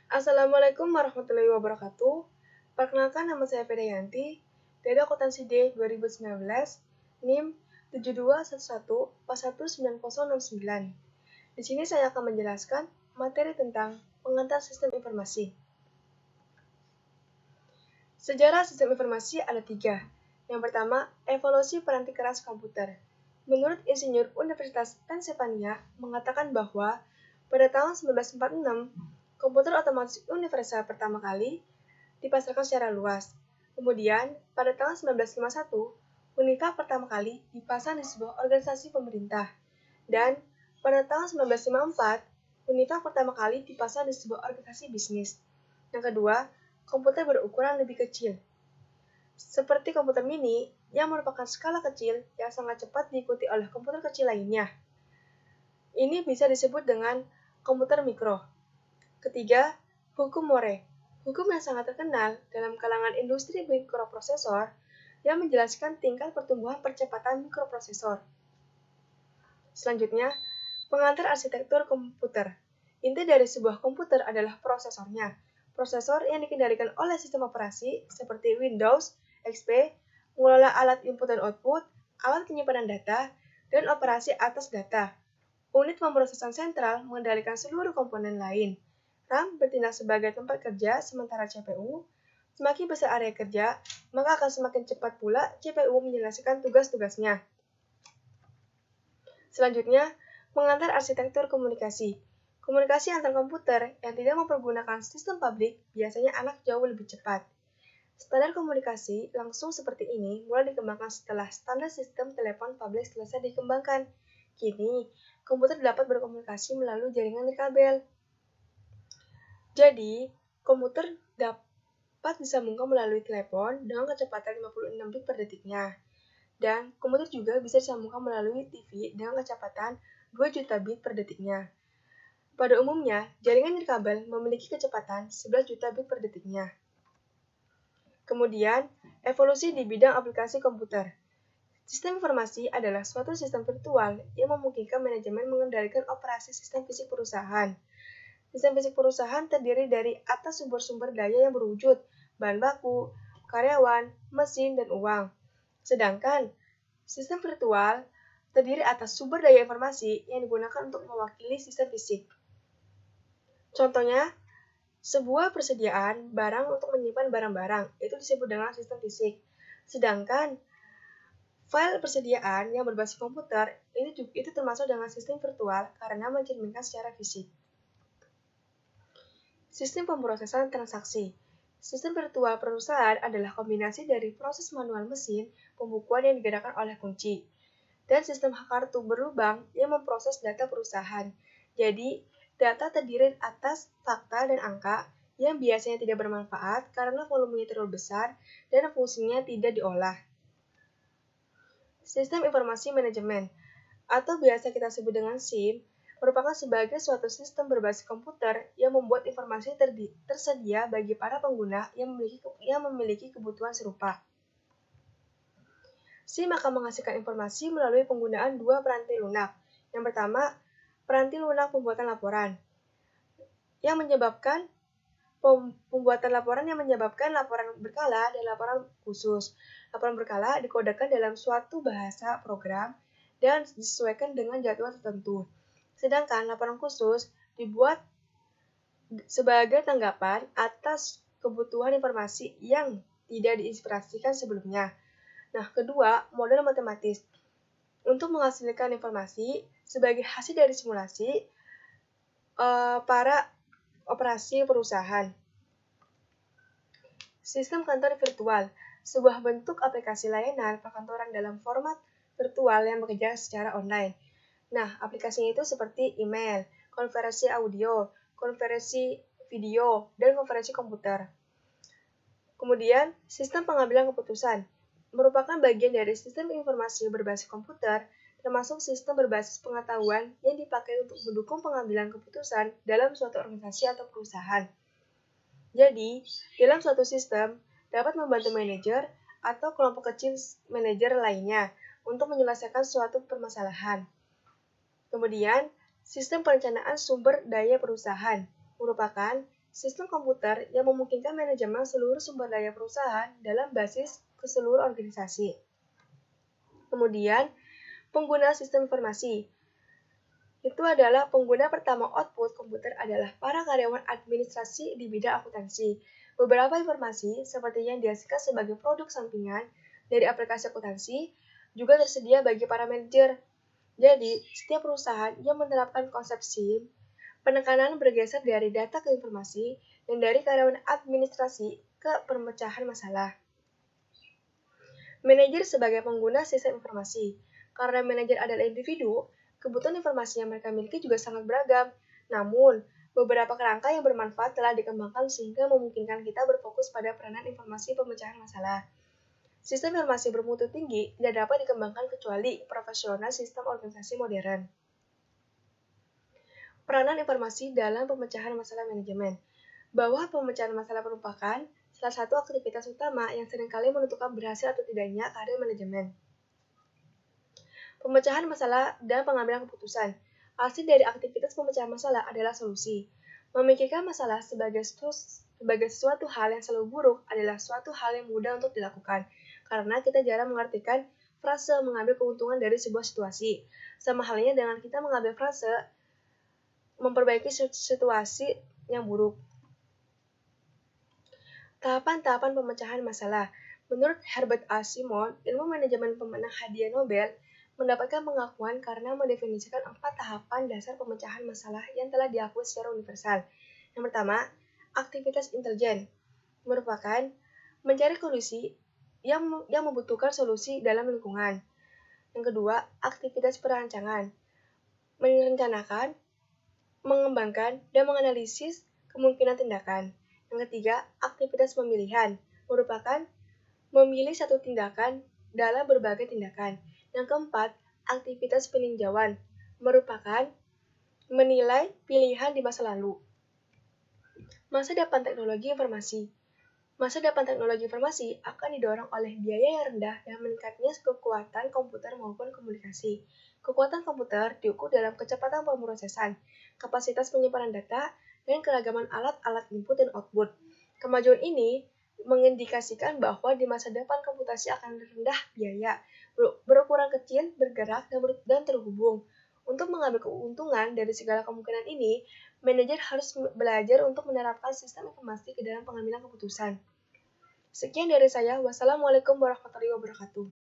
Assalamualaikum warahmatullahi wabarakatuh. Perkenalkan, nama saya Fedayanti dari akuntansi D 2019, NIM 7211419069. Di sini saya akan menjelaskan materi tentang pengantar sistem informasi. Sejarah sistem informasi ada 3. Yang pertama, evolusi peranti keras komputer. Menurut insinyur Universitas Pennsylvania mengatakan bahwa pada tahun 1946, komputer otomatis universal pertama kali dipasarkan secara luas. Kemudian, pada tahun 1951, Univa pertama kali dipasang di sebuah organisasi pemerintah. Dan pada tahun 1954, Univa pertama kali dipasang di sebuah organisasi bisnis. Yang kedua, komputer berukuran lebih kecil. Seperti komputer mini, yang merupakan skala kecil yang sangat cepat diikuti oleh komputer kecil lainnya. Ini bisa disebut dengan komputer mikro. Ketiga, hukum Moore. Hukum yang sangat terkenal dalam kalangan industri mikroprosesor yang menjelaskan tingkat pertumbuhan percepatan mikroprosesor. Selanjutnya, pengantar arsitektur komputer. Inti dari sebuah komputer adalah prosesornya. Prosesor yang dikendalikan oleh sistem operasi seperti Windows, XP, mengelola alat input dan output, alat penyimpanan data, dan operasi atas data. Unit pemrosesan sentral mengendalikan seluruh komponen lain. RAM bertindak sebagai tempat kerja, sementara CPU, semakin besar area kerja, maka akan semakin cepat pula CPU menyelesaikan tugas-tugasnya. Selanjutnya, pengantar arsitektur komunikasi. Komunikasi antar komputer yang tidak mempergunakan sistem publik biasanya anak jauh lebih cepat. Standar komunikasi langsung seperti ini mulai dikembangkan setelah standar sistem telepon publik selesai dikembangkan. Kini, komputer dapat berkomunikasi melalui jaringan nirkabel. Jadi, komputer dapat disambungkan melalui telepon dengan kecepatan 56 bit per detiknya. Dan komputer juga bisa disambungkan melalui TV dengan kecepatan 2 juta bit per detiknya. Pada umumnya, jaringan nirkabel memiliki kecepatan 11 juta bit per detiknya. Kemudian, evolusi di bidang aplikasi komputer. Sistem informasi adalah suatu sistem virtual yang memungkinkan manajemen mengendalikan operasi sistem fisik perusahaan. Sistem fisik perusahaan terdiri dari atas sumber-sumber daya yang berwujud, bahan baku, karyawan, mesin, dan uang. Sedangkan, sistem virtual terdiri atas sumber daya informasi yang digunakan untuk mewakili sistem fisik. Contohnya, sebuah persediaan barang untuk menyimpan barang-barang, itu disebut dengan sistem fisik. Sedangkan, file persediaan yang berbasis komputer, itu termasuk dengan sistem virtual karena mencerminkan secara fisik. Sistem pemrosesan transaksi. Sistem virtual perusahaan adalah kombinasi dari proses manual mesin, pembukuan yang digerakkan oleh kunci, dan sistem kartu berlubang yang memproses data perusahaan. Jadi, data terdiri atas fakta dan angka yang biasanya tidak bermanfaat karena volumenya terlalu besar dan fungsinya tidak diolah. Sistem informasi manajemen, atau biasa kita sebut dengan SIM, merupakan sebagai suatu sistem berbasis komputer yang membuat informasi tersedia bagi para pengguna yang memiliki kebutuhan serupa. SIM akan menghasilkan informasi melalui penggunaan dua peranti lunak. Yang pertama, peranti lunak pembuatan laporan yang menyebabkan laporan berkala dan laporan khusus. Laporan berkala dikodekan dalam suatu bahasa program dan disesuaikan dengan jadwal tertentu. Sedangkan laporan khusus dibuat sebagai tanggapan atas kebutuhan informasi yang tidak diinspirasikan sebelumnya. Nah, kedua, model matematis. Untuk menghasilkan informasi sebagai hasil dari simulasi para operasi perusahaan. Sistem kantor virtual, sebuah bentuk aplikasi layanan perkantoran dalam format virtual yang bekerja secara online. Nah, aplikasinya itu seperti email, konferensi audio, konferensi video, dan konferensi komputer. Kemudian, sistem pengambilan keputusan merupakan bagian dari sistem informasi berbasis komputer, termasuk sistem berbasis pengetahuan yang dipakai untuk mendukung pengambilan keputusan dalam suatu organisasi atau perusahaan. Jadi, dalam suatu sistem dapat membantu manajer atau kelompok kecil manajer lainnya untuk menyelesaikan suatu permasalahan. Kemudian, sistem perencanaan sumber daya perusahaan merupakan sistem komputer yang memungkinkan manajemen seluruh sumber daya perusahaan dalam basis ke seluruh organisasi. Kemudian, pengguna sistem informasi. Itu adalah pengguna pertama output komputer adalah para karyawan administrasi di bidang akuntansi. Beberapa informasi, seperti yang dihasilkan sebagai produk sampingan dari aplikasi akuntansi, juga tersedia bagi para manajer. Jadi, setiap perusahaan yang menerapkan konsep SIM, penekanan bergeser dari data ke informasi dan dari karyawan administrasi ke pemecahan masalah. Manajer sebagai pengguna sistem informasi. Karena manajer adalah individu, kebutuhan informasi yang mereka miliki juga sangat beragam. Namun, beberapa kerangka yang bermanfaat telah dikembangkan sehingga memungkinkan kita berfokus pada peranan informasi pemecahan masalah. Sistem informasi bermutu tinggi tidak dapat dikembangkan kecuali profesional sistem organisasi modern. Peranan informasi dalam pemecahan masalah manajemen. Bahwa pemecahan masalah merupakan salah satu aktivitas utama yang seringkali menentukan berhasil atau tidaknya karir manajemen. Pemecahan masalah dan pengambilan keputusan. Hasil dari aktivitas pemecahan masalah adalah solusi. Memikirkan masalah sebagai sesuatu hal yang selalu buruk adalah suatu hal yang mudah untuk dilakukan, karena kita jarang mengartikan frase mengambil keuntungan dari sebuah situasi. Sama halnya dengan kita mengambil frase memperbaiki situasi yang buruk. Tahapan-tahapan pemecahan masalah. Menurut Herbert A. Simon, ilmu manajemen pemenang hadiah Nobel, mendapatkan pengakuan karena mendefinisikan 4 tahapan dasar pemecahan masalah yang telah diakui secara universal. Yang pertama, aktivitas intelijen, merupakan mencari solusi yang membutuhkan solusi dalam lingkungan. Yang kedua, aktivitas perancangan, merencanakan, mengembangkan, dan menganalisis kemungkinan tindakan. Yang ketiga, aktivitas pemilihan, merupakan memilih satu tindakan dalam berbagai tindakan. Yang keempat, aktivitas peninjauan, merupakan menilai pilihan di masa lalu. Masa depan teknologi informasi. Masa depan teknologi informasi akan didorong oleh biaya yang rendah dan meningkatnya kekuatan komputer maupun komunikasi. Kekuatan komputer diukur dalam kecepatan pemrosesan, kapasitas penyimpanan data, dan keragaman alat-alat input dan output. Kemajuan ini mengindikasikan bahwa di masa depan komputasi akan rendah biaya, berukuran kecil, bergerak, dan terhubung. Untuk mengambil keuntungan dari segala kemungkinan ini, manajer harus belajar untuk menerapkan sistem informasi ke dalam pengambilan keputusan. Sekian dari saya. Wassalamualaikum warahmatullahi wabarakatuh.